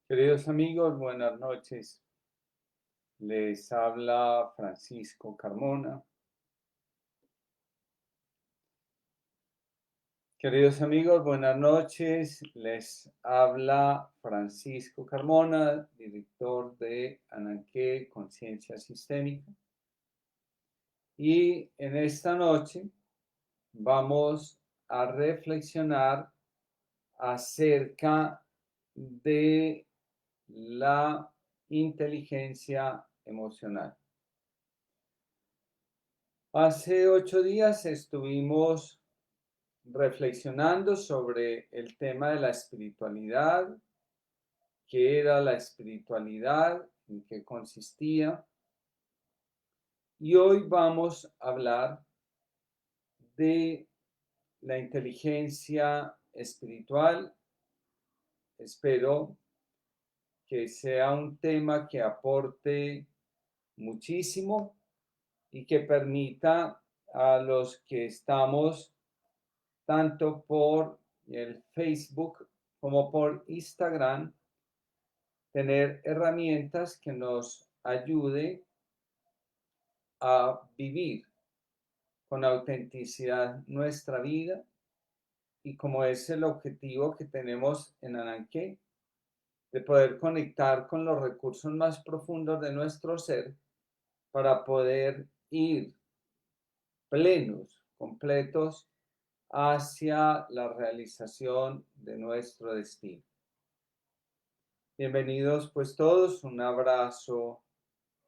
Queridos amigos, buenas noches. Les habla Francisco Carmona. Queridos amigos, buenas noches. Les habla Francisco Carmona, director de Ananqué Conciencia Sistémica. Y en esta noche vamos a reflexionar acerca de la inteligencia emocional. Hace 8 días estuvimos reflexionando sobre el tema de la espiritualidad, qué era la espiritualidad, en qué consistía. Y hoy vamos a hablar de la inteligencia espiritual. Espero que sea un tema que aporte muchísimo y que permita a los que estamos tanto por el Facebook como por Instagram tener herramientas que nos ayude a vivir con autenticidad nuestra vida y como es el objetivo que tenemos en Ananqué, de poder conectar con los recursos más profundos de nuestro ser para poder ir plenos, completos hacia la realización de nuestro destino. Bienvenidos pues todos, un abrazo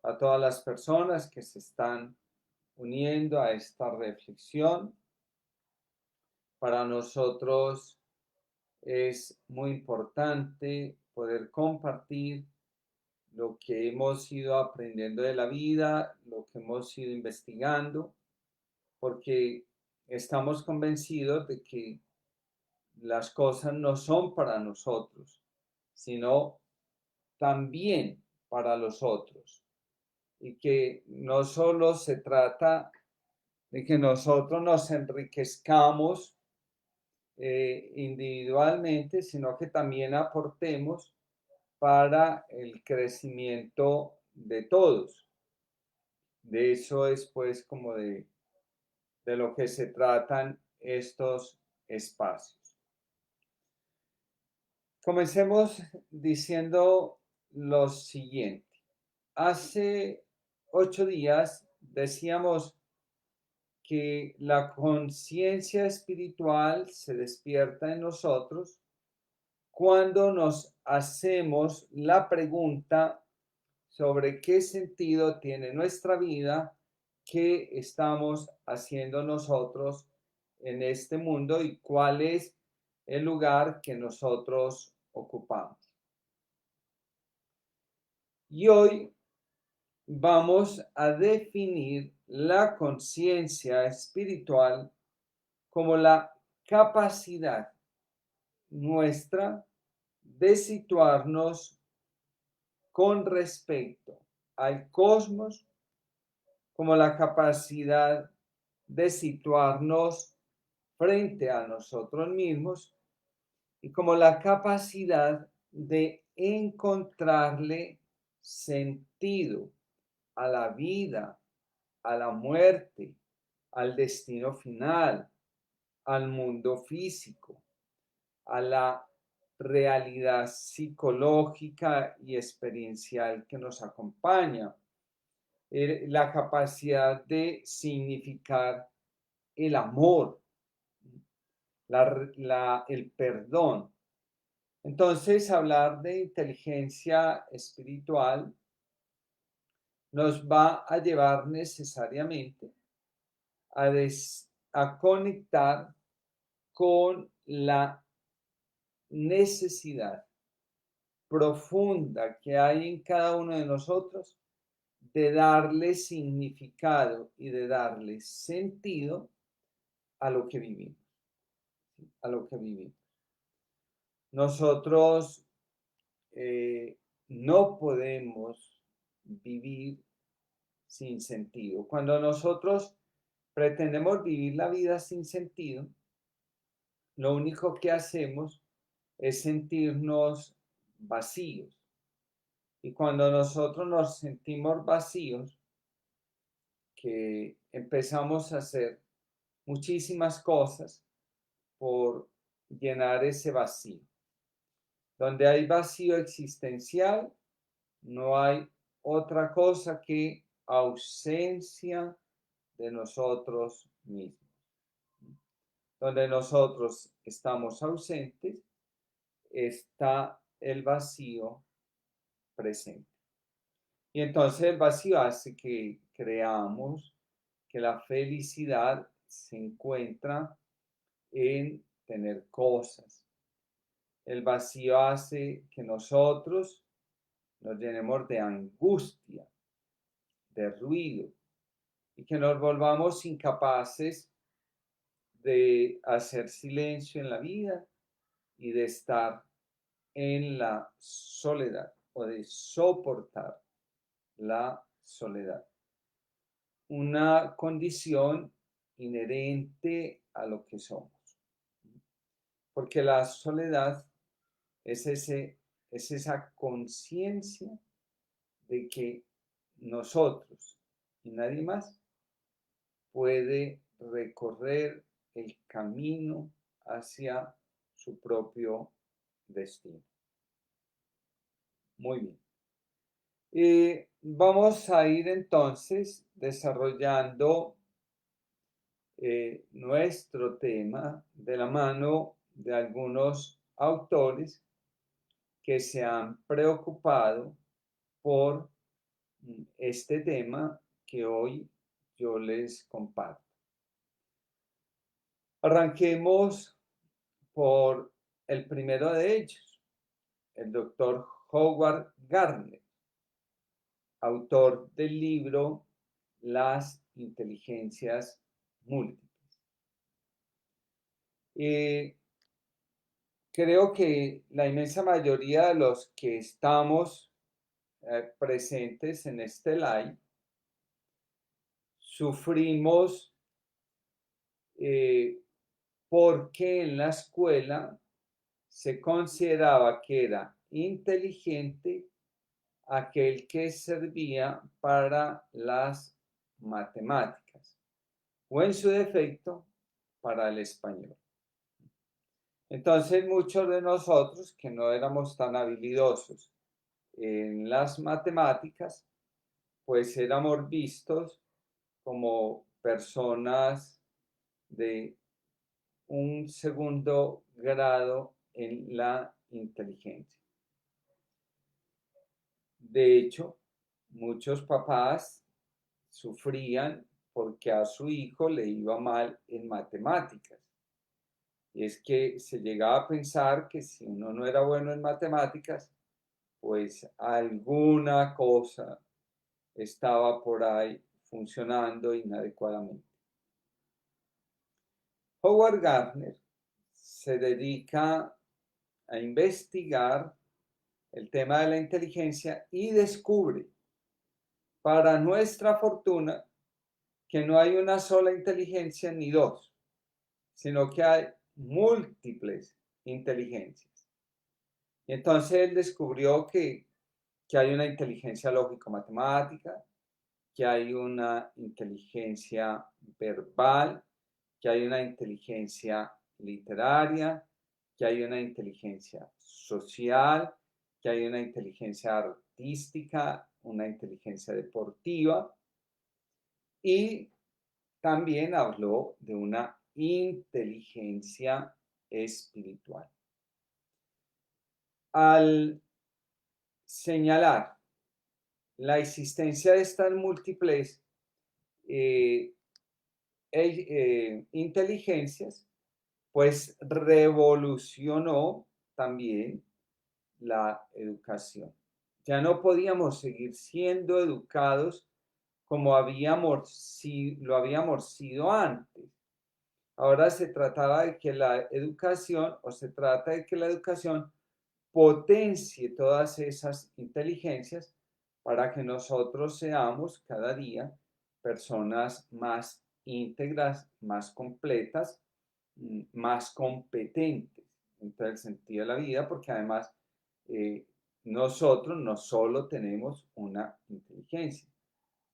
a todas las personas que se están uniendo a esta reflexión. Para nosotros es muy importante poder compartir lo que hemos ido aprendiendo de la vida, lo que hemos ido investigando, porque estamos convencidos de que las cosas no son para nosotros, sino también para los otros. Y que no solo se trata de que nosotros nos enriquezcamos individualmente, sino que también aportemos para el crecimiento de todos. De eso es pues como de lo que se tratan estos espacios. Comencemos diciendo lo siguiente. Hace 8 días decíamos que la conciencia espiritual se despierta en nosotros cuando nos hacemos la pregunta sobre qué sentido tiene nuestra vida, qué estamos haciendo nosotros en este mundo y cuál es el lugar que nosotros ocupamos. Y hoy vamos a definir la conciencia espiritual como la capacidad nuestra de situarnos con respecto al cosmos, como la capacidad de situarnos frente a nosotros mismos y como la capacidad de encontrarle sentido a la vida, a la muerte, al destino final, al mundo físico, a la realidad psicológica y experiencial que nos acompaña, la capacidad de significar el amor, el perdón. Entonces, hablar de inteligencia espiritual nos va a llevar necesariamente a conectar con la necesidad profunda que hay en cada uno de nosotros de darle significado y de darle sentido a lo que vivimos, a lo que vivimos. Nosotros no podemos vivir sin sentido. Cuando nosotros pretendemos vivir la vida sin sentido, lo único que hacemos es sentirnos vacíos. Y cuando nosotros nos sentimos vacíos, que empezamos a hacer muchísimas cosas por llenar ese vacío. Donde hay vacío existencial, no hay otra cosa que ausencia de nosotros mismos. Donde nosotros estamos ausentes, está el vacío presente. Y entonces el vacío hace que creamos que la felicidad se encuentra en tener cosas. El vacío hace que nosotros nos llenemos de angustia, de ruido, y que nos volvamos incapaces de hacer silencio en la vida y de estar en la soledad o de soportar la soledad. Una condición inherente a lo que somos. Porque la soledad es esa conciencia de que nosotros y nadie más puede recorrer el camino hacia su propio destino. Muy bien. Vamos a ir entonces desarrollando nuestro tema de la mano de algunos autores que se han preocupado por este tema que hoy yo les comparto. Arranquemos por el primero de ellos, el doctor Howard Gardner, autor del libro Las inteligencias múltiples. Creo que la inmensa mayoría de los que estamos presentes en este live sufrimos porque en la escuela se consideraba que era inteligente aquel que servía para las matemáticas o en su defecto para el español. Entonces muchos de nosotros que no éramos tan habilidosos en las matemáticas, pues éramos vistos como personas de un segundo grado en la inteligencia. De hecho, muchos papás sufrían porque a su hijo le iba mal en matemáticas. Y es que se llegaba a pensar que si uno no era bueno en matemáticas, pues alguna cosa estaba por ahí funcionando inadecuadamente. Howard Gardner se dedica a investigar el tema de la inteligencia y descubre, para nuestra fortuna, que no hay una sola inteligencia ni dos, sino que hay múltiples inteligencias. Y entonces él descubrió que hay una inteligencia lógico-matemática, que hay una inteligencia verbal, que hay una inteligencia literaria, que hay una inteligencia social, que hay una inteligencia artística, una inteligencia deportiva, y también habló de una inteligencia espiritual. Al señalar la existencia de estas múltiples inteligencias, pues revolucionó también la educación. Ya no podíamos seguir siendo educados como lo habíamos sido antes. Ahora se trataba de que la educación, o se trata de que la educación potencie todas esas inteligencias para que nosotros seamos cada día personas más íntegras, más completas, más competentes en todo el sentido de la vida, porque además nosotros no solo tenemos una inteligencia.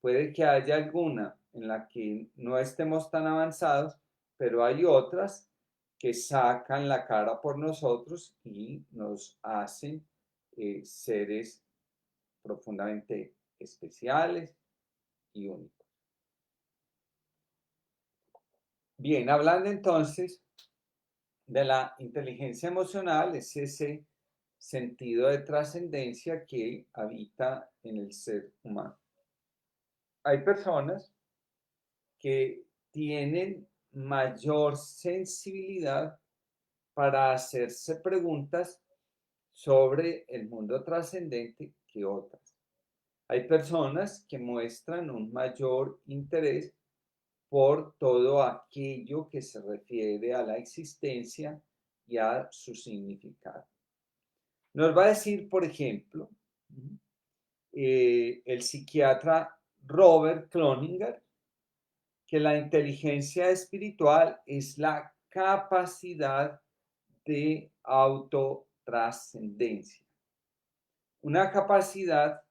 Puede que haya alguna en la que no estemos tan avanzados, pero hay otras que sacan la cara por nosotros y nos hacen seres profundamente especiales y únicos. Bien, hablando entonces de la inteligencia emocional, es ese sentido de trascendencia que habita en el ser humano. Hay personas que tienen mayor sensibilidad para hacerse preguntas sobre el mundo trascendente que otras. Hay personas que muestran un mayor interés por todo aquello que se refiere a la existencia y a su significado. Nos va a decir, por ejemplo, el psiquiatra Robert Cloninger, que la inteligencia espiritual es la capacidad de autotrascendencia, una capacidad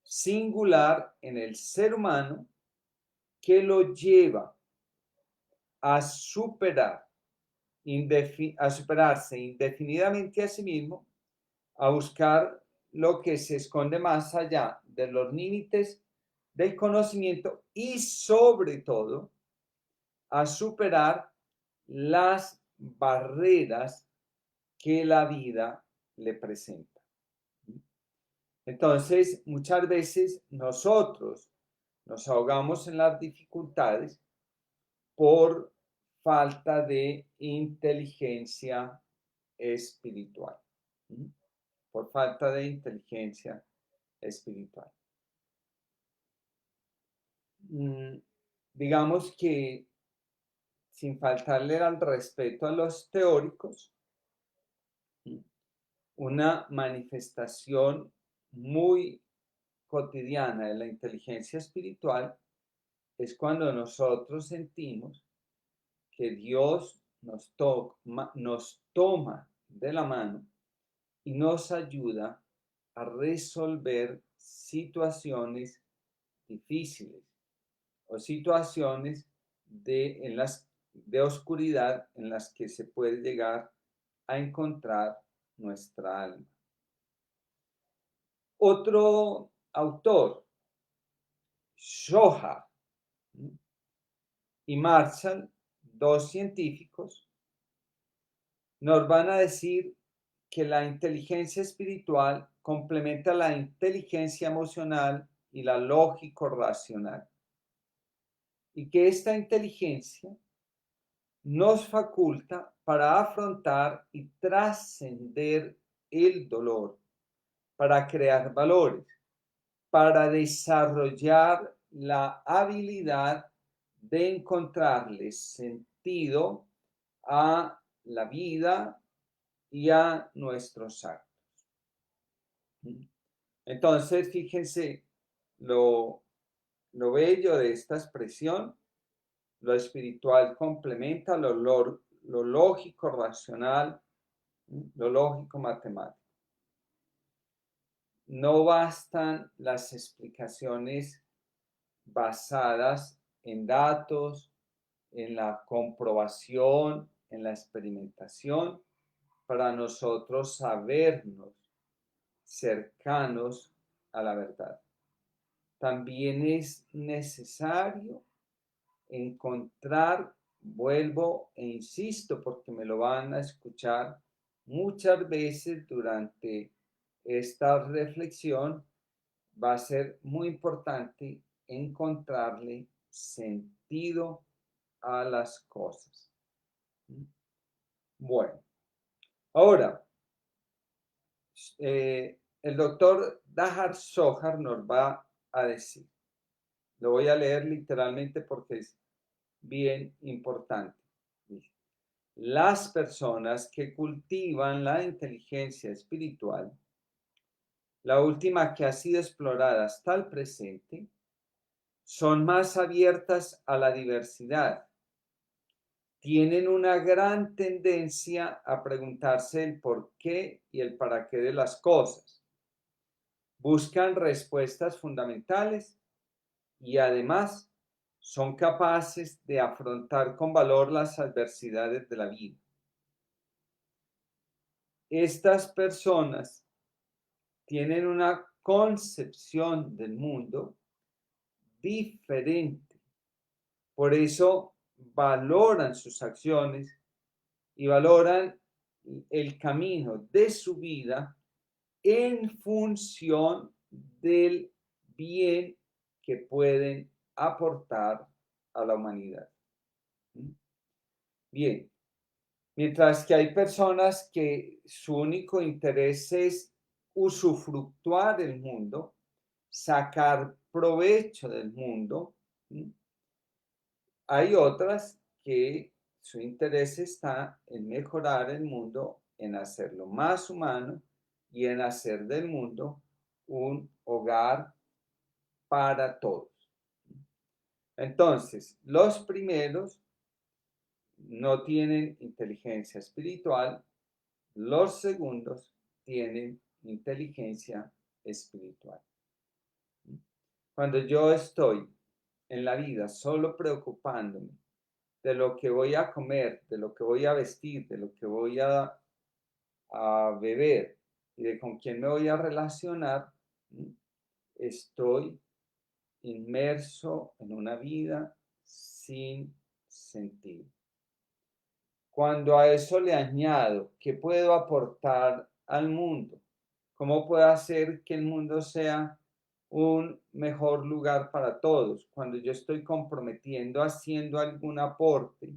singular en el ser humano que lo lleva a superarse indefinidamente a sí mismo, a buscar lo que se esconde más allá de los límites del conocimiento y sobre todo a superar las barreras que la vida le presenta. Entonces, muchas veces nosotros nos ahogamos en las dificultades por falta de inteligencia espiritual. Por falta de inteligencia espiritual. Digamos que sin faltarle al respeto a los teóricos, una manifestación muy cotidiana de la inteligencia espiritual es cuando nosotros sentimos que Dios nos toma de la mano y nos ayuda a resolver situaciones difíciles o situaciones de oscuridad en las que se puede llegar a encontrar nuestra alma. Otro autor, Zohar y Marshall, dos científicos, nos van a decir que la inteligencia espiritual complementa la inteligencia emocional y la lógico-racional, y que esta inteligencia nos faculta para afrontar y trascender el dolor, para crear valores, para desarrollar la habilidad de encontrarle sentido a la vida y a nuestros actos. Entonces, fíjense lo bello de esta expresión. Lo espiritual complementa lo lógico racional, lo lógico matemático. No bastan las explicaciones basadas en datos, en la comprobación, en la experimentación, para nosotros sabernos cercanos a la verdad. También es necesario encontrar, vuelvo e insisto, porque me lo van a escuchar muchas veces durante esta reflexión, va a ser muy importante encontrarle sentido a las cosas. Bueno, ahora, el doctor Dahar Zohar nos va a decir, lo voy a leer literalmente porque es bien importante. Las personas que cultivan la inteligencia espiritual, la última que ha sido explorada hasta el presente, son más abiertas a la diversidad. Tienen una gran tendencia a preguntarse el por qué y el para qué de las cosas. buscan respuestas fundamentales y además son capaces de afrontar con valor las adversidades de la vida. Estas personas tienen una concepción del mundo diferente. Por eso valoran sus acciones y valoran el camino de su vida en función del bien que pueden aportar a la humanidad. Bien, mientras que hay personas que su único interés es usufructuar el mundo, sacar provecho del mundo, hay otras que su interés está en mejorar el mundo, en hacerlo más humano y en hacer del mundo un hogar para todos. Entonces, los primeros no tienen inteligencia espiritual, los segundos tienen inteligencia espiritual. Cuando yo estoy en la vida solo preocupándome de lo que voy a comer, de lo que voy a vestir, de lo que voy a beber y de con quién me voy a relacionar, estoy inmerso en una vida sin sentido. Cuando a eso le añado qué puedo aportar al mundo, cómo puedo hacer que el mundo sea un mejor lugar para todos, cuando yo estoy comprometiendo, haciendo algún aporte,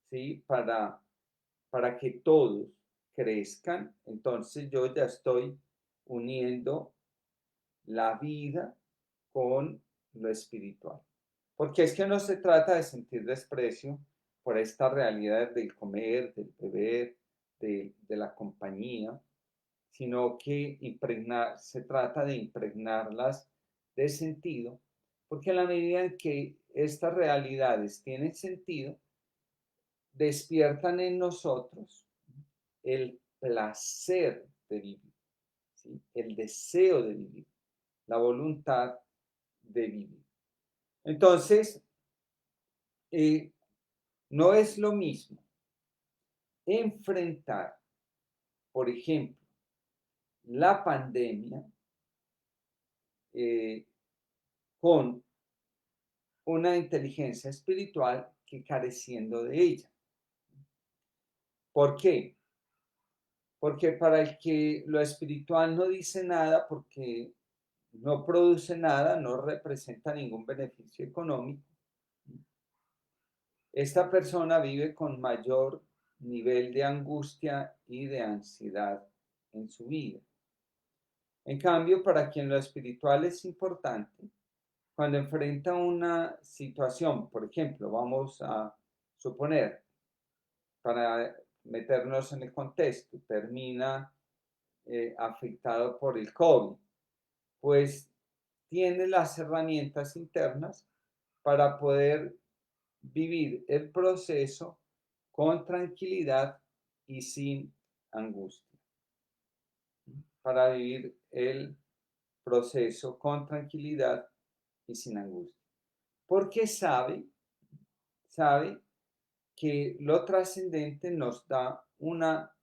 ¿sí? Para que todos crezcan, entonces yo ya estoy uniendo la vida con lo espiritual. Porque es que no se trata de sentir desprecio por esta realidad del comer, del beber, de la compañía, sino que se trata de impregnarlas de sentido, porque en la medida en que estas realidades tienen sentido, despiertan en nosotros el placer de vivir, ¿sí? El deseo de vivir, la voluntad de vivir. Entonces, no es lo mismo enfrentar, por ejemplo, la pandemia con una inteligencia espiritual que careciendo de ella. ¿Por qué? Porque para el que lo espiritual no dice nada, porque no produce nada, no representa ningún beneficio económico, esta persona vive con mayor nivel de angustia y de ansiedad en su vida. En cambio, para quien lo espiritual es importante, cuando enfrenta una situación, por ejemplo, vamos a suponer, para meternos en el contexto, termina afectado por el COVID, pues tiene las herramientas internas para poder vivir el proceso con tranquilidad y sin angustia. Para vivir el proceso con tranquilidad y sin angustia. Porque sabe que lo trascendente nos da una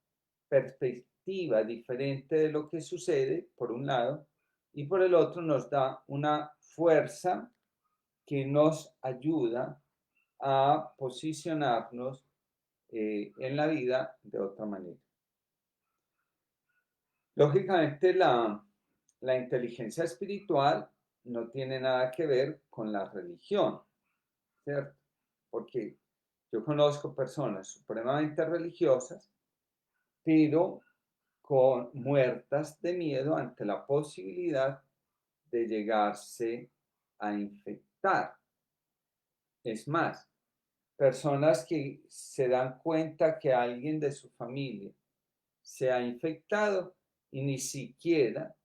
perspectiva diferente de lo que sucede, por un lado, y por el otro nos da una fuerza que nos ayuda a posicionarnos en la vida de otra manera. Lógicamente, la inteligencia espiritual no tiene nada que ver con la religión, ¿cierto? Porque yo conozco personas supremamente religiosas, pero muertas de miedo ante la posibilidad de llegarse a infectar. Es más, personas que se dan cuenta que alguien de su familia se ha infectado y ni siquiera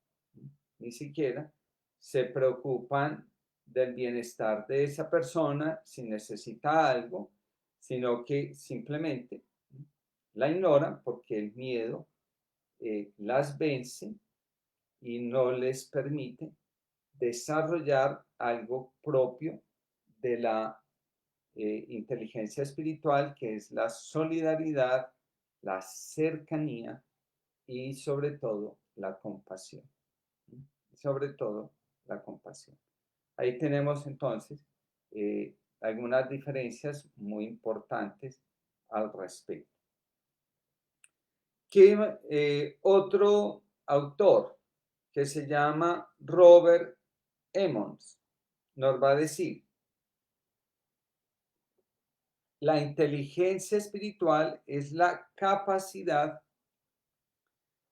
se preocupan del bienestar de esa persona si necesita algo, sino que simplemente la ignoran porque el miedo las vence y no les permite desarrollar algo propio de la inteligencia espiritual, que es la solidaridad, la cercanía y sobre todo la compasión. Sobre todo la compasión. Ahí tenemos entonces algunas diferencias muy importantes al respecto. Otro autor que se llama Robert Emmons nos va a decir: la inteligencia espiritual es la capacidad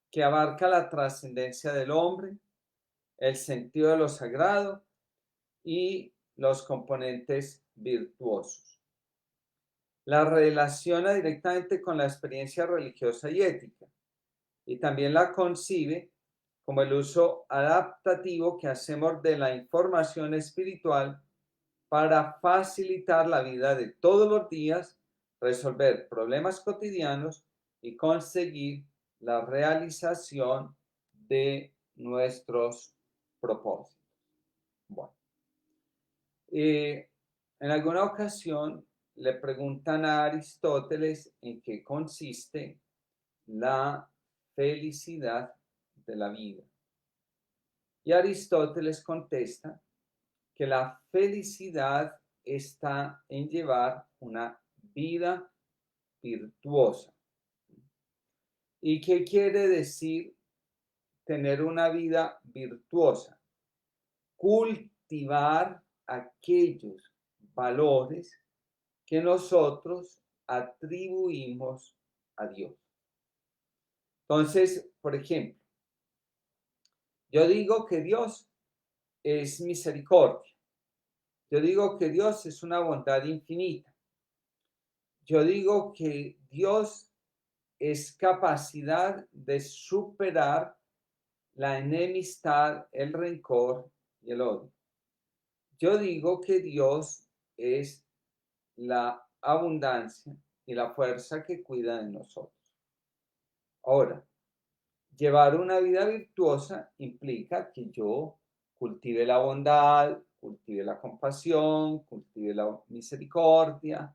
que abarca la trascendencia del hombre, el sentido de lo sagrado y los componentes virtuosos. La relaciona directamente con la experiencia religiosa y ética, y también la concibe como el uso adaptativo que hacemos de la información espiritual para facilitar la vida de todos los días, resolver problemas cotidianos y conseguir la realización de nuestros propósitos. Bueno, en alguna ocasión le preguntan a Aristóteles en qué consiste la felicidad de la vida. Y Aristóteles contesta que la felicidad está en llevar una vida virtuosa. ¿Y qué quiere decir tener una vida virtuosa? Cultivar aquellos valores que nosotros atribuimos a Dios. Entonces, por ejemplo, yo digo que Dios es misericordia. Yo digo que Dios es una bondad infinita. Yo digo que Dios es capacidad de superar la enemistad, el rencor y el odio. Yo digo que Dios es la abundancia y la fuerza que cuida de nosotros. Ahora, llevar una vida virtuosa implica que yo cultive la bondad, cultive la compasión, cultive la misericordia,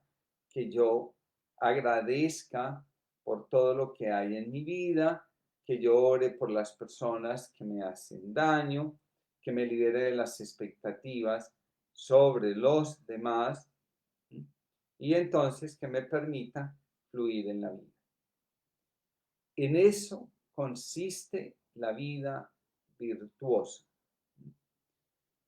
que yo agradezca por todo lo que hay en mi vida, que yo ore por las personas que me hacen daño, que me libere de las expectativas sobre los demás y entonces que me permita fluir en la vida. En eso consiste la vida virtuosa.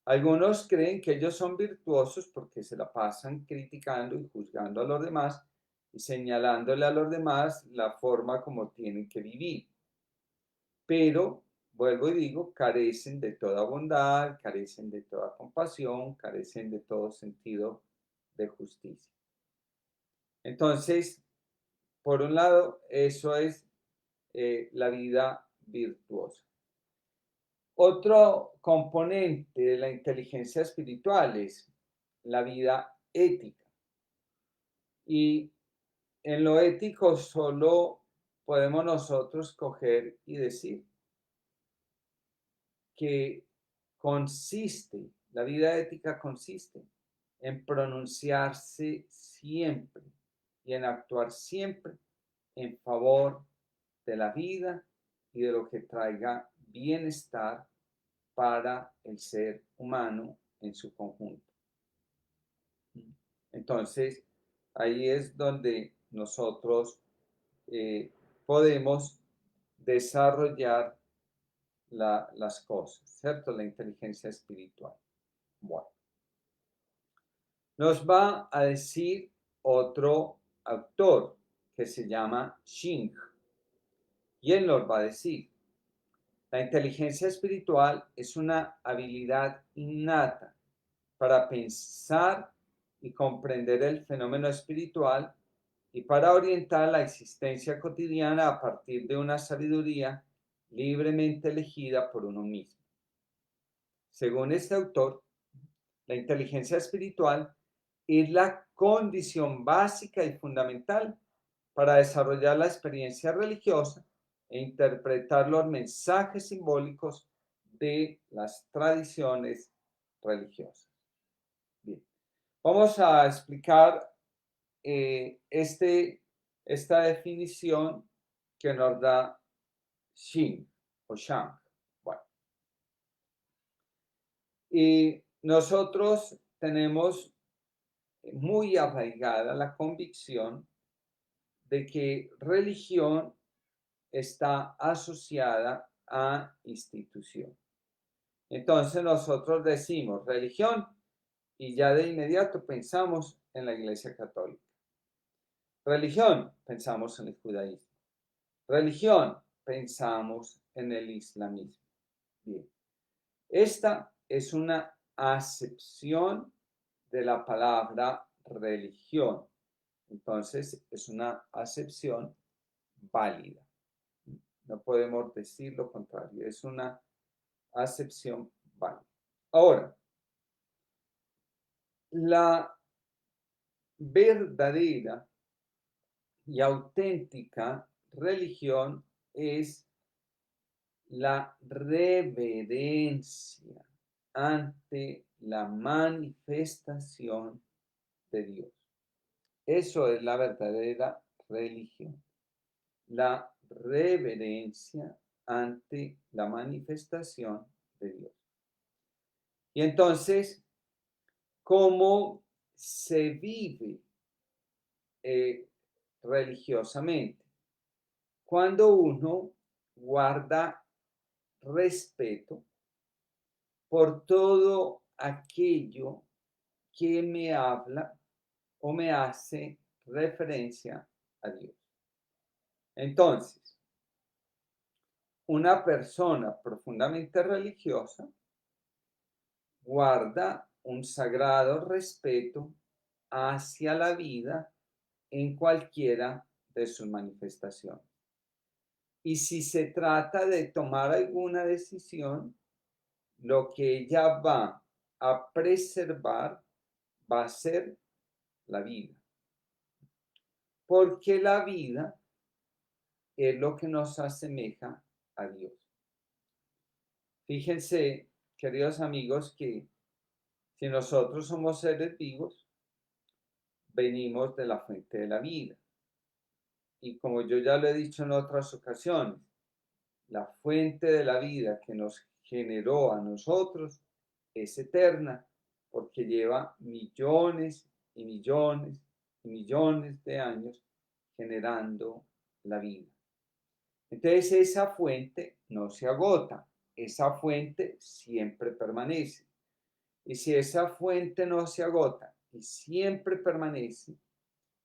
Algunos creen que ellos son virtuosos porque se la pasan criticando y juzgando a los demás y señalándole a los demás la forma como tienen que vivir. Pero, vuelvo y digo, carecen de toda bondad, carecen de toda compasión, carecen de todo sentido de justicia. Entonces, por un lado, eso es la vida virtuosa. Otro componente de la inteligencia espiritual es la vida ética. Y en lo ético solo podemos nosotros coger y decir que la vida ética consiste en pronunciarse siempre y en actuar siempre en favor de la vida y de lo que traiga bienestar para el ser humano en su conjunto. Entonces, ahí es donde nosotros podemos desarrollar las cosas, ¿cierto? La inteligencia espiritual. Bueno, nos va a decir otro autor que se llama Xing, y él nos va a decir: la inteligencia espiritual es una habilidad innata para pensar y comprender el fenómeno espiritual y para orientar la existencia cotidiana a partir de una sabiduría libremente elegida por uno mismo. Según este autor, la inteligencia espiritual es la condición básica y fundamental para desarrollar la experiencia religiosa e interpretar los mensajes simbólicos de las tradiciones religiosas. Bien, vamos a explicar esta definición que nos da Shin o Shang. Bueno, y nosotros tenemos muy arraigada la convicción de que religión está asociada a institución. Entonces nosotros decimos religión y ya de inmediato pensamos en la Iglesia Católica. Religión, pensamos en el judaísmo. Religión, pensamos en el islamismo. Bien, esta es una acepción de la palabra religión. Entonces, es una acepción válida. No podemos decir lo contrario, es una acepción válida. Ahora, la verdadera y auténtica religión es la reverencia ante la manifestación de Dios. Eso es la verdadera religión. La reverencia ante la manifestación de Dios. Y entonces, ¿cómo se vive religiosamente? Cuando uno guarda respeto por todo aquello que me habla o me hace referencia a Dios. Entonces, una persona profundamente religiosa guarda un sagrado respeto hacia la vida en cualquiera de sus manifestaciones. Y si se trata de tomar alguna decisión, lo que ella va a preservar va a ser la vida. Porque la vida es lo que nos asemeja a Dios. Fíjense, queridos amigos, que si nosotros somos seres vivos, venimos de la fuente de la vida. Y como yo ya lo he dicho en otras ocasiones, la fuente de la vida que nos generó a nosotros es eterna, porque lleva millones y millones y millones de años generando la vida. Entonces esa fuente no se agota, esa fuente siempre permanece. Y si esa fuente no se agota y siempre permanece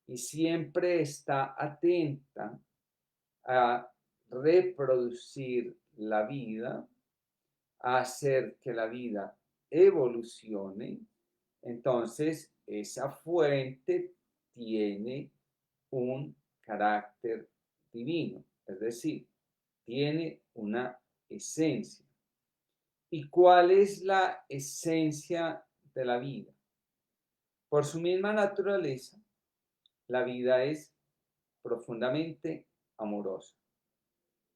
y siempre está atenta a reproducir la vida, a hacer que la vida evolucione, entonces esa fuente tiene un carácter divino, es decir, tiene una esencia. ¿Y cuál es la esencia de la vida? Por su misma naturaleza, la vida es profundamente amorosa.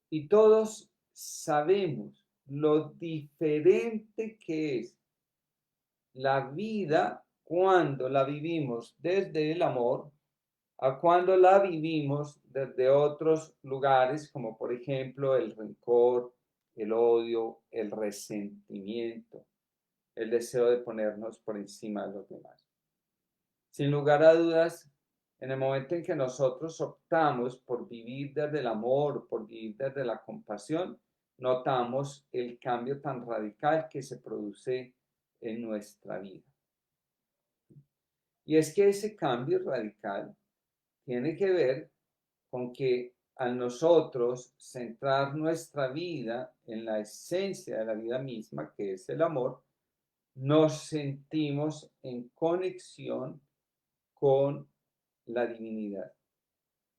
Y todos sabemos lo diferente que es la vida cuando la vivimos desde el amor a cuando la vivimos desde otros lugares, como por ejemplo el rencor, el odio, el resentimiento, el deseo de ponernos por encima de los demás. Sin lugar a dudas, en el momento en que nosotros optamos por vivir desde el amor, por vivir desde la compasión, notamos el cambio tan radical que se produce en nuestra vida. Y es que ese cambio radical tiene que ver con que al nosotros centrar nuestra vida en la esencia de la vida misma, que es el amor, nos sentimos en conexión con la divinidad.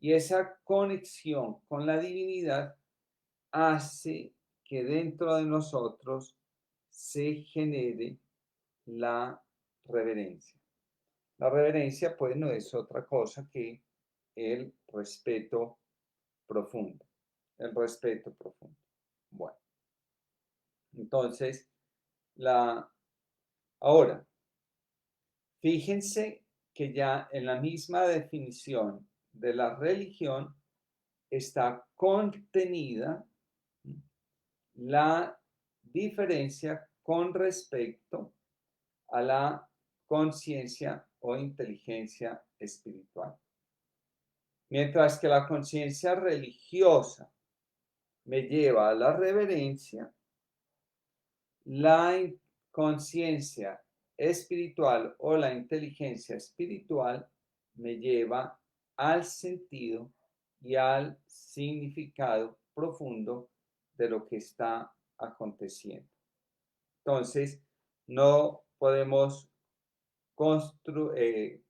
Y esa conexión con la divinidad hace que dentro de nosotros se genere la reverencia. La reverencia, pues, no es otra cosa que el respeto profundo. El respeto profundo. Bueno. Entonces, ahora, fíjense que ya en la misma definición de la religión está contenida la diferencia con respecto a la conciencia o inteligencia espiritual. Mientras que la conciencia religiosa me lleva a la reverencia, la conciencia espiritual o la inteligencia espiritual me lleva al sentido y al significado profundo de lo que está aconteciendo. Entonces, no podemos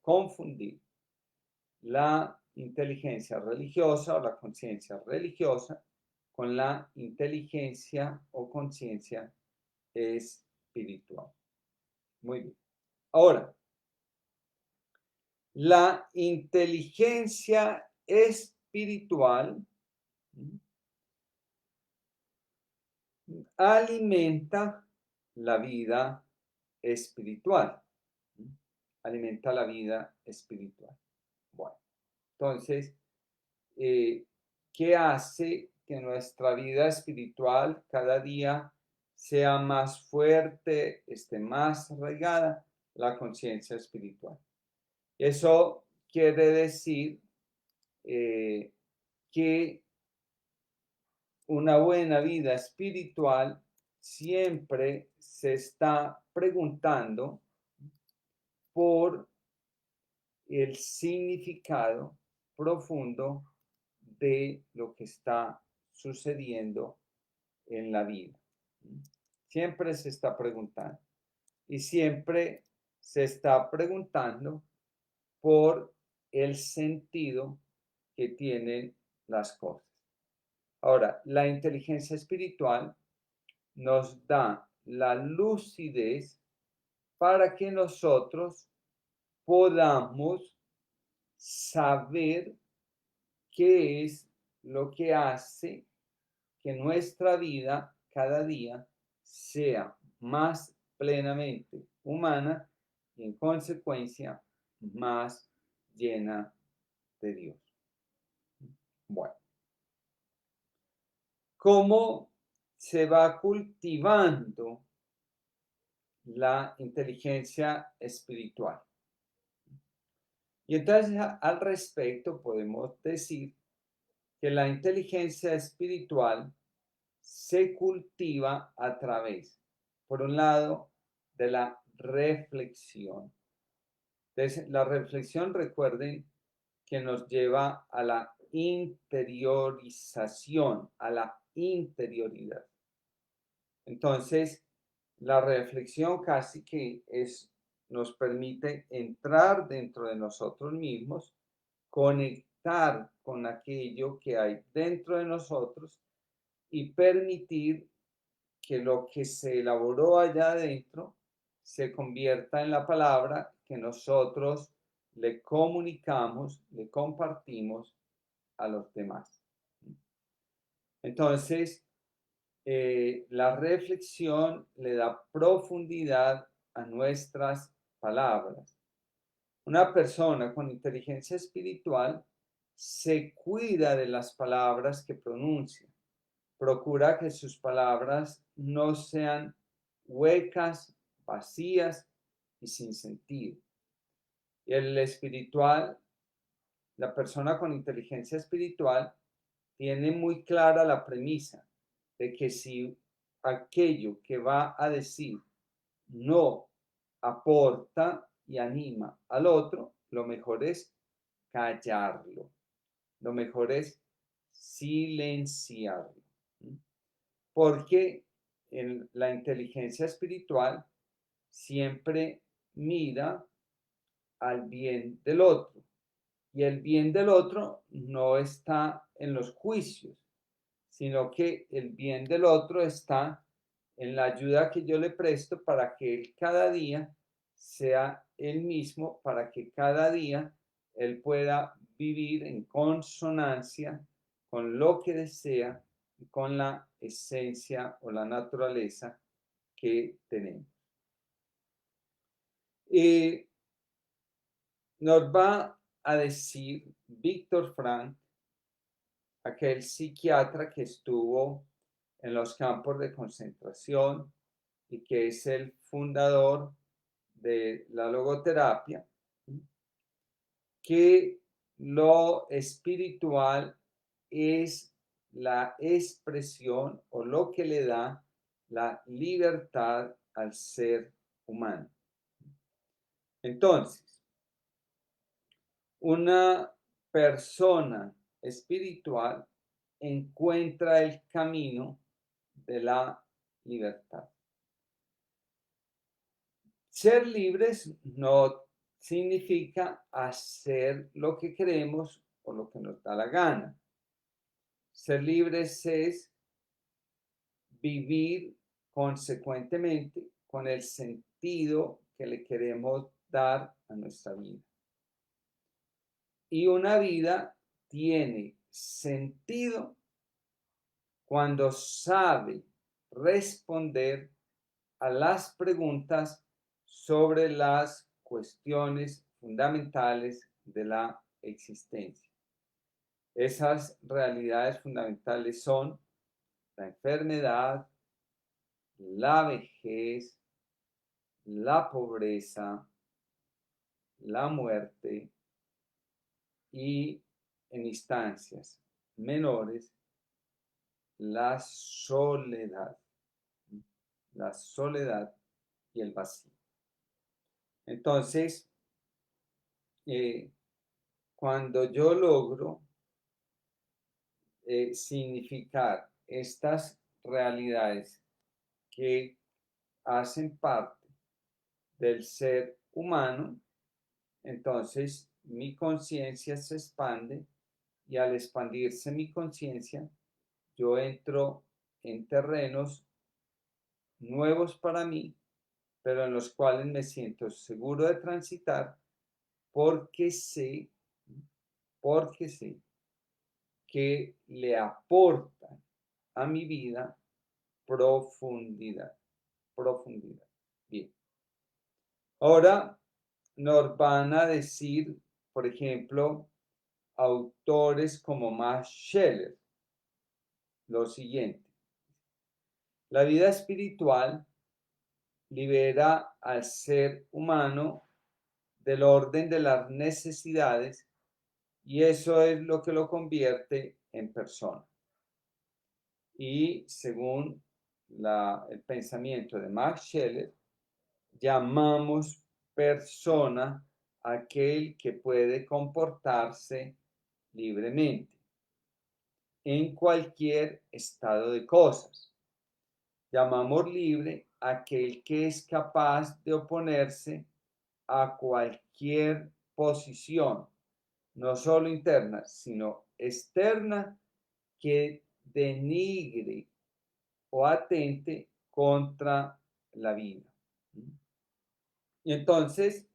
confundir la inteligencia religiosa o la conciencia religiosa con la inteligencia o conciencia espiritual. Muy bien. Ahora, la inteligencia espiritual alimenta la vida espiritual. Alimenta la vida espiritual. Bueno, entonces, ¿qué hace que nuestra vida espiritual cada día sea más fuerte, esté más arraigada? La conciencia espiritual. Eso quiere decir que una buena vida espiritual siempre se está preguntando por el significado profundo de lo que está sucediendo en la vida. Siempre se está preguntando y siempre se está preguntando por el sentido que tienen las cosas. Ahora, la inteligencia espiritual nos da la lucidez para que nosotros podamos saber qué es lo que hace que nuestra vida cada día sea más plenamente humana y en consecuencia más llena de Dios. Bueno, ¿cómo se va cultivando la inteligencia espiritual? Y entonces al respecto podemos decir que la inteligencia espiritual se cultiva a través, por un lado, de la reflexión. Entonces, la reflexión, recuerden, que nos lleva a la interiorización, a la interioridad. Entonces, la reflexión casi que nos permite entrar dentro de nosotros mismos, conectar con aquello que hay dentro de nosotros y permitir que lo que se elaboró allá adentro se convierta en la palabra que nosotros le comunicamos, le compartimos a los demás. Entonces, la reflexión le da profundidad a nuestras palabras. Una persona con inteligencia espiritual se cuida de las palabras que pronuncia. Procura que sus palabras no sean huecas, vacías y sin sentido. Y el espiritual, la persona con inteligencia espiritual, tiene muy clara la premisa de que si aquello que va a decir no aporta y anima al otro, lo mejor es callarlo, lo mejor es silenciarlo. Porque en la inteligencia espiritual siempre mira al bien del otro. Y el bien del otro no está en los juicios, sino que el bien del otro está en la ayuda que yo le presto para que él cada día sea él mismo, para que cada día él pueda vivir en consonancia con lo que desea con la esencia o la naturaleza que tenemos. Y nos va a decir Víctor Frank, aquel psiquiatra que estuvo en los campos de concentración y que es el fundador de la logoterapia, que lo espiritual es la expresión o lo que le da la libertad al ser humano. Entonces, una persona espiritual encuentra el camino de la libertad. Ser libres no significa hacer lo que queremos o lo que nos da la gana. Ser libres es vivir consecuentemente con el sentido que le queremos dar a nuestra vida. Y una vida tiene sentido cuando sabe responder a las preguntas sobre las cuestiones fundamentales de la existencia. Esas realidades fundamentales son la enfermedad, la vejez, la pobreza, la muerte y, en instancias menores, la soledad y el vacío. Entonces, cuando yo logro significar estas realidades que hacen parte del ser humano, entonces mi conciencia se expande y al expandirse mi conciencia, yo entro en terrenos nuevos para mí, pero en los cuales me siento seguro de transitar porque sé que le aportan a mi vida profundidad. Bien. Ahora nos van a decir, por ejemplo, autores como Max Scheler, lo siguiente. La vida espiritual libera al ser humano del orden de las necesidades y eso es lo que lo convierte en persona. Y según el pensamiento de Max Scheler, llamamos persona aquel que puede comportarse libremente en cualquier estado de cosas. Llamamos libre aquel que es capaz de oponerse a cualquier posición, no solo interna, sino externa, que denigre o atente contra la vida. Y entonces,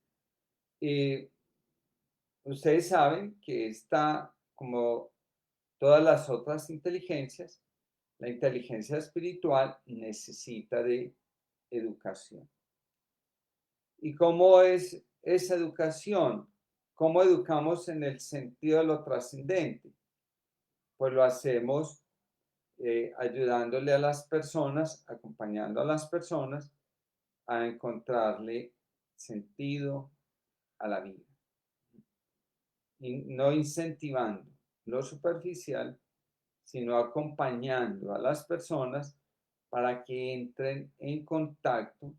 ustedes saben que está como todas las otras inteligencias, la inteligencia espiritual necesita de educación. ¿Y cómo es esa educación? ¿Cómo educamos en el sentido de lo trascendente? Pues lo hacemos ayudándole a las personas, acompañando a las personas a encontrarle sentido a la vida. Y no incentivando lo superficial, sino acompañando a las personas para que entren en contacto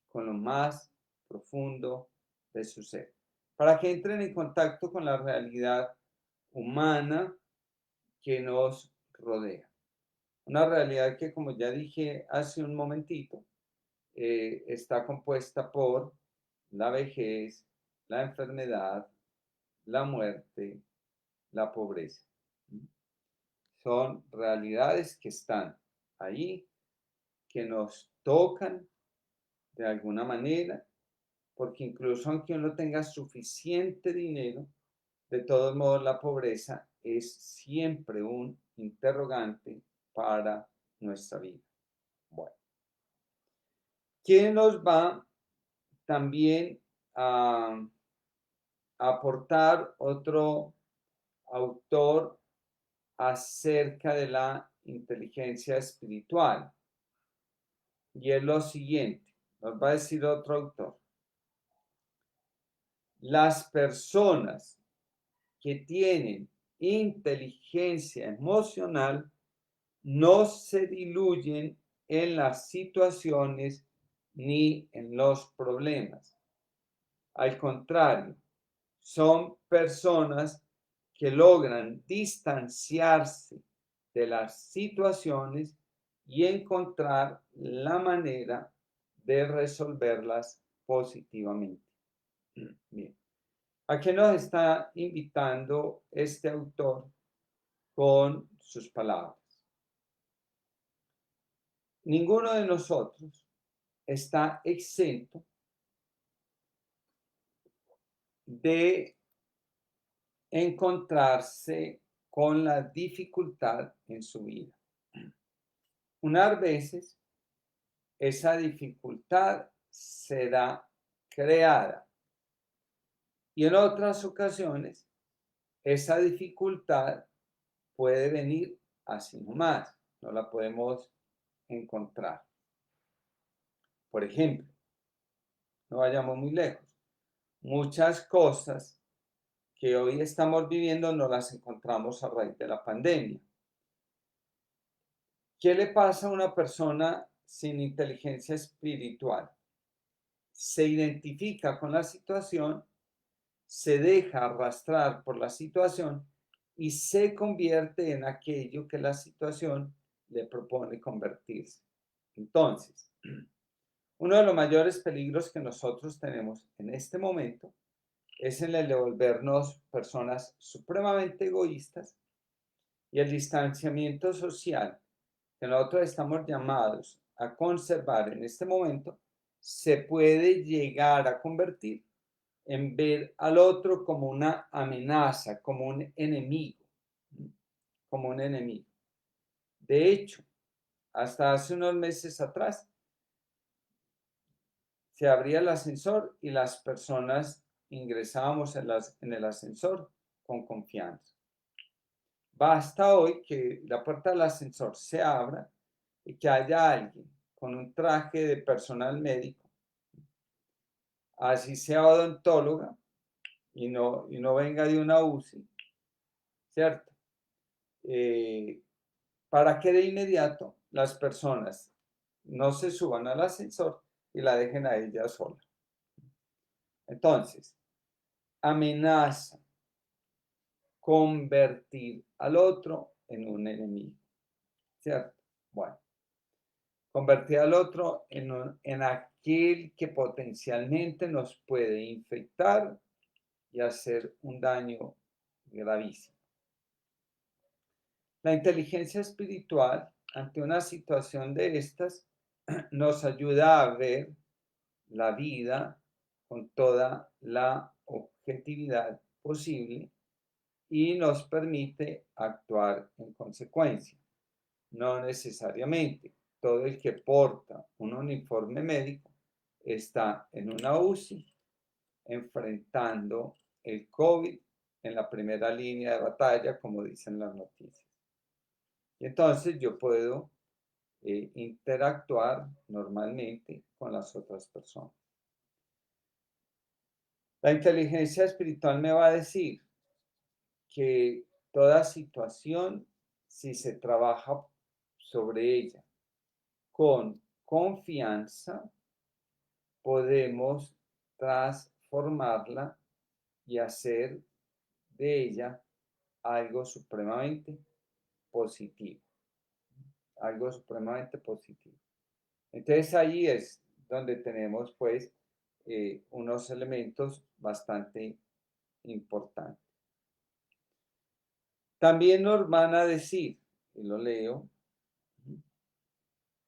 con lo más profundo de su ser, para que entren en contacto con la realidad humana que nos rodea. Una realidad que, como ya dije hace un momentito, está compuesta por la vejez, la enfermedad, la muerte, la pobreza. Son realidades que están ahí, que nos tocan de alguna manera, porque incluso aunque uno tenga suficiente dinero, de todos modos la pobreza es siempre un interrogante para nuestra vida. Bueno, ¿quién nos va también a aportar otro autor acerca de la inteligencia espiritual? Y es lo siguiente, nos va a decir otro autor. Las personas que tienen inteligencia emocional no se diluyen en las situaciones ni en los problemas. Al contrario, son personas que logran distanciarse de las situaciones y encontrar la manera de resolverlas positivamente. Bien. ¿A qué nos está invitando este autor con sus palabras? Ninguno de nosotros está exento de encontrarse con la dificultad en su vida. Unas veces esa dificultad será creada y en otras ocasiones esa dificultad puede venir así nomás, no la podemos encontrar. Por ejemplo, no vayamos muy lejos, muchas cosas que hoy estamos viviendo no las encontramos a raíz de la pandemia. ¿Qué le pasa a una persona sin inteligencia espiritual? Se identifica con la situación, se deja arrastrar por la situación y se convierte en aquello que la situación le propone convertirse. Entonces, uno de los mayores peligros que nosotros tenemos en este momento es el de volvernos personas supremamente egoístas y el distanciamiento social que nosotros estamos llamados a conservar en este momento se puede llegar a convertir en ver al otro como una amenaza, como un enemigo, como un enemigo. De hecho, hasta hace unos meses atrás, se abría el ascensor y las personas ingresábamos en el ascensor con confianza. Basta hoy que la puerta del ascensor se abra y que haya alguien con un traje de personal médico, así sea odontóloga y no venga de una UCI, ¿cierto? Para que de inmediato las personas no se suban al ascensor y la dejen a ella sola. Entonces, amenaza convertir al otro en un enemigo, ¿cierto? Bueno, convertir al otro en aquel que potencialmente nos puede infectar y hacer un daño gravísimo. La inteligencia espiritual, ante una situación de estas, nos ayuda a ver la vida con toda la objetividad posible y nos permite actuar en consecuencia. No necesariamente todo el que porta un uniforme médico está en una UCI enfrentando el COVID en la primera línea de batalla, como dicen las noticias. Y entonces yo puedo interactuar normalmente con las otras personas. La inteligencia espiritual me va a decir que toda situación, si se trabaja sobre ella con confianza, podemos transformarla y hacer de ella algo supremamente positivo. Algo supremamente positivo. Entonces ahí es donde tenemos pues unos elementos bastante importantes. También nos van a decir, y lo leo,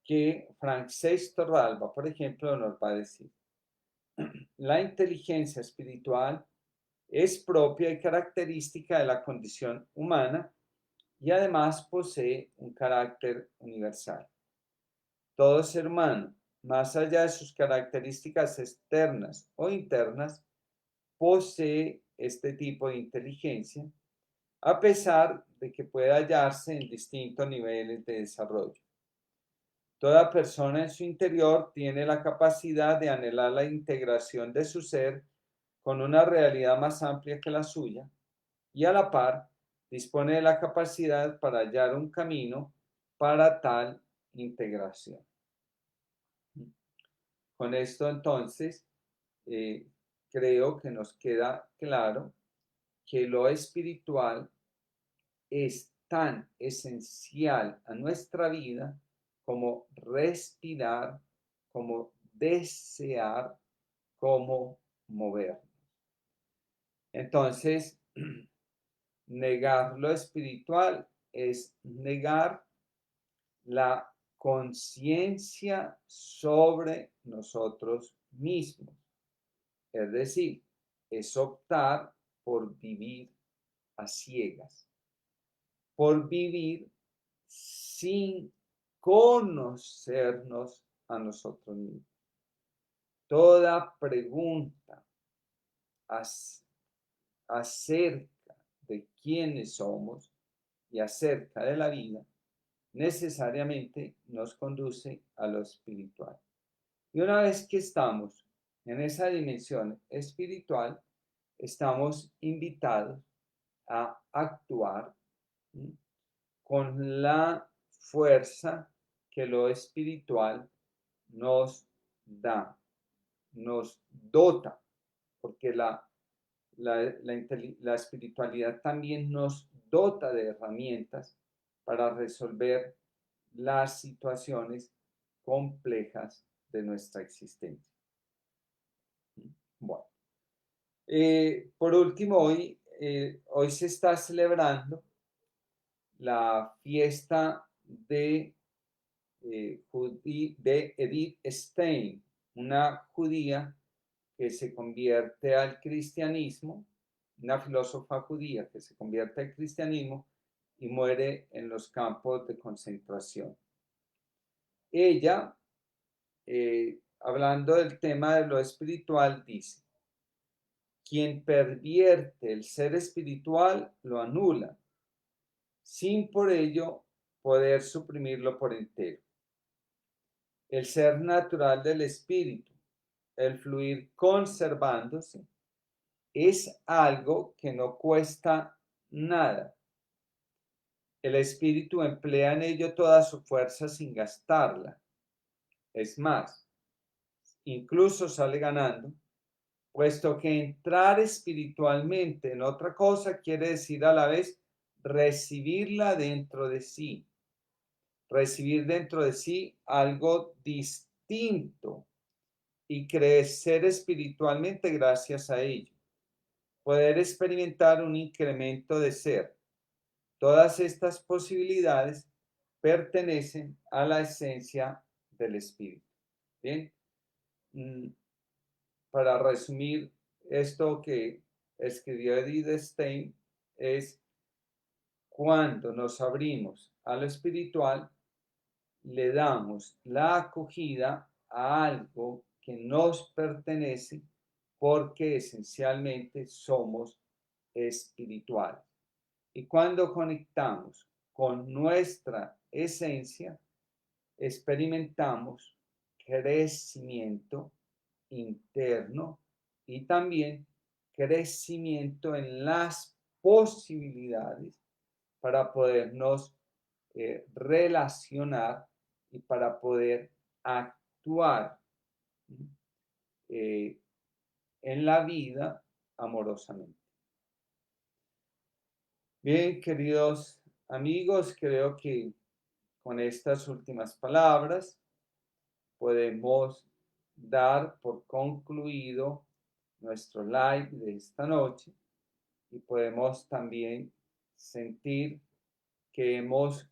que Francesc Torralba, por ejemplo, nos va a decir, la inteligencia espiritual es propia y característica de la condición humana y además posee un carácter universal. Todo ser humano, más allá de sus características externas o internas, posee este tipo de inteligencia, a pesar de que puede hallarse en distintos niveles de desarrollo. Toda persona en su interior tiene la capacidad de anhelar la integración de su ser con una realidad más amplia que la suya y a la par dispone de la capacidad para hallar un camino para tal integración. Con esto entonces eh, creo que nos queda claro que lo espiritual es tan esencial a nuestra vida como respirar, como desear, como movernos. Entonces, negar lo espiritual es negar la conciencia sobre nosotros mismos. Es decir, es optar por vivir a ciegas, por vivir sin conocernos a nosotros mismos. Toda pregunta acerca de quiénes somos y acerca de la vida necesariamente nos conduce a lo espiritual. Y una vez que estamos en esa dimensión espiritual, estamos invitados a actuar con la fuerza que lo espiritual nos da, nos dota, porque la espiritualidad también nos dota de herramientas para resolver las situaciones complejas de nuestra existencia. Bueno, por último, hoy se está celebrando la fiesta de Edith Stein, una judía que se convierte al cristianismo, una filósofa judía que se convierte al cristianismo y muere en los campos de concentración. Ella, hablando del tema de lo espiritual, dice: quien pervierte el ser espiritual lo anula, sin por ello poder suprimirlo por entero. El ser natural del espíritu, el fluir conservándose, es algo que no cuesta nada. El espíritu emplea en ello toda su fuerza sin gastarla. Es más, incluso sale ganando, puesto que entrar espiritualmente en otra cosa quiere decir a la vez recibirla dentro de sí. Recibir dentro de sí algo distinto y crecer espiritualmente gracias a ello. Poder experimentar un incremento de ser. Todas estas posibilidades pertenecen a la esencia del espíritu. Bien, para resumir esto que escribió Edith Stein, es cuando nos abrimos a lo espiritual, le damos la acogida a algo que nos pertenece porque esencialmente somos espirituales. Y cuando conectamos con nuestra esencia, experimentamos crecimiento interno y también crecimiento en las posibilidades para podernos relacionar y para poder actuar eh, en la vida amorosamente. Bien, queridos amigos, creo que con estas últimas palabras podemos dar por concluido nuestro live de esta noche y podemos también sentir que hemos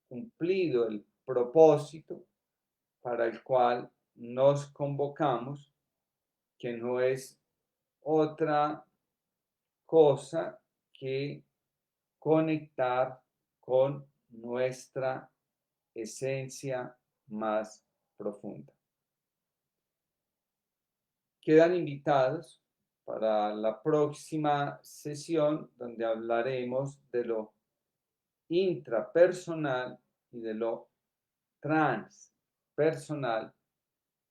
cumplido el propósito para el cual nos convocamos, que no es otra cosa que conectar con nuestra esencia más profunda. Quedan invitados para la próxima sesión donde hablaremos de lo intrapersonal y de lo transpersonal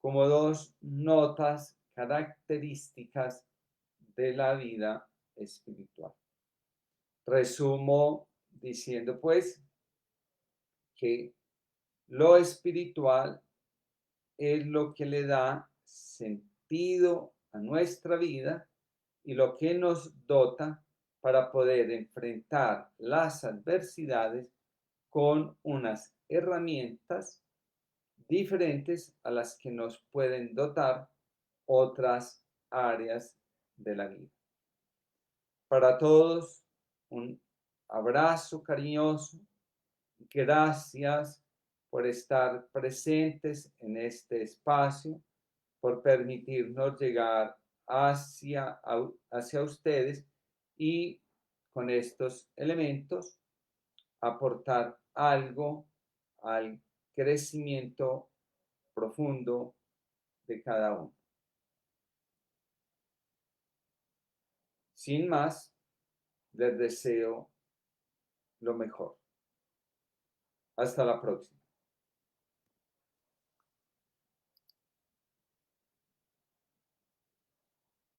como dos notas características de la vida espiritual. Resumo diciendo pues que lo espiritual es lo que le da sentido a nuestra vida y lo que nos dota para poder enfrentar las adversidades con unas herramientas diferentes a las que nos pueden dotar otras áreas de la vida. Para todos, un abrazo cariñoso. Gracias por estar presentes en este espacio, por permitirnos llegar hacia ustedes y con estos elementos aportar algo al crecimiento profundo de cada uno. Sin más, les deseo lo mejor. Hasta la próxima.